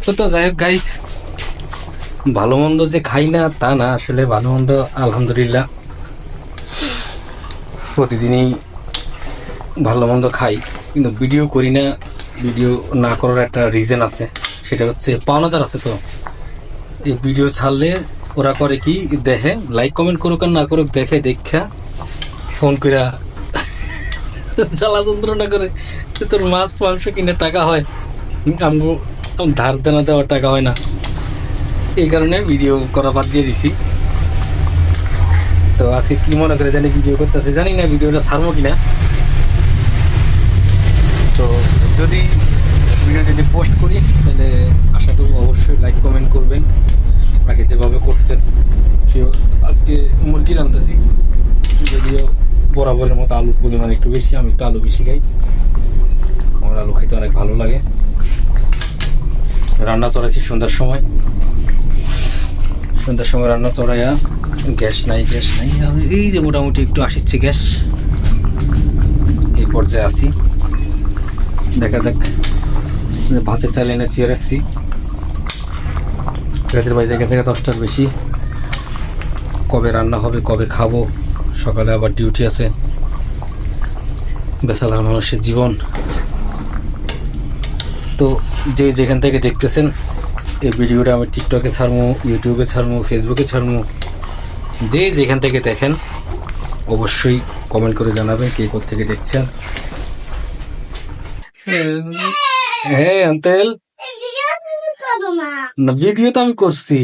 তো যাই হোক গাইস, ভালো মন্দ যে খাই না তা না, আসলে ভালো মন্দ আলহামদুলিল্লাহ প্রতিদিনই ভালো মন্দ খাই, কিন্তু ভিডিও করি না। ভিডিও না করার একটা রিজন আছে, সেটা হচ্ছে পাওনাদার আছে। তো এই ভিডিও ছাড়লে ওরা করে কি, দেখে, লাইক কমেন্ট করুক আর না করুক, দেখে দেখা ফোন করে জ্বালা যন্ত্রণা করে যে তোর মাছ মাংস কিনে টাকা হয়, আমগো ধার দেনা দেওয়ার টাকা হয় না। এই কারণে ভিডিও করা বাদ দিয়ে দিছি। তো আজকে কি মনে করে জানি ভিডিও করতেছে, জানি না ভিডিওটা ছাড়বো কিনা। তো যদি ভিডিও যদি পোস্ট করি তাহলে আশা করবো অবশ্যই লাইক কমেন্ট করবেন, আগে যেভাবে করতেন। আজকে মুরগি রাঁধতেছি, যদিও বরাবরের মতো আলুর পরিমাণ একটু বেশি, আমি একটু আলু বেশি খাই, আমার আলু খেতে অনেক ভালো লাগে। রান্না চড়াইছি সন্ধ্যার সময় রান্না চড়াইয়া গ্যাস নাই আমি এই যে মোটামুটি একটু আসিচ্ছি গ্যাস, এই পর্যায়ে আছি। দেখা যাক, ভাতের চাল এনে ফিরে রাখছি, রাতের বাজে গেছে 10টার বেশি। কবে রান্না হবে, কবে খাবো, সকালে আবার ডিউটি আছে। বেচালার মানুষের জীবন। তো যে যেখান থেকে দেখতেছেন এই ভিডিওটা, আমি টিকটকে ছাড়বো, ইউটিউবে ছাড়বো, ফেসবুকে ছাড়বো, যে যেখান থেকে দেখেন অবশ্যই কমেন্ট করে জানাবেন কে কোথেকে দেখছেন। হ্যাঁ আঙ্কেল, না ভিডিও তো আমি করছি,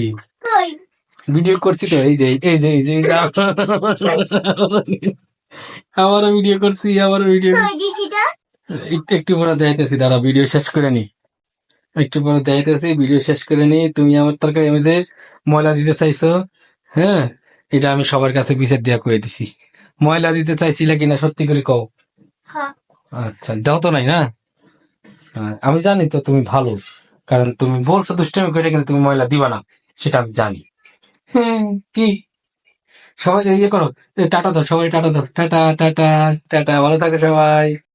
ভিডিও করছি তো, এই যে আবারও ভিডিও করছি, একটু পরে দেখাইতেছি, দাঁড়া ভিডিও শেষ করে নি, একটু পরে দেখাইতেছি, ভিডিও শেষ করে নি। তুমি আমার তরকারি মধ্যে ময়লা দিতে চাইছো, হ্যাঁ, এটা আমি সবার কাছে বিচার দিয়া কয়ে দিছি। ময়লা দিতে চাইছিলে কিনা সত্যি করে কও। আচ্ছা, দাও তো নাই না। আমি জানি তো তুমি ভালো, কারণ তুমি বলছো দুষ্টামি করে, কিন্তু তুমি ময়লা দিবা না, সেটা আমি জানি। কি সবাই ইয়ে করো, টাটা দাও, সবাই টাটা দাও, টাটা টাটা টাটা, ভালো থাকে সবাই।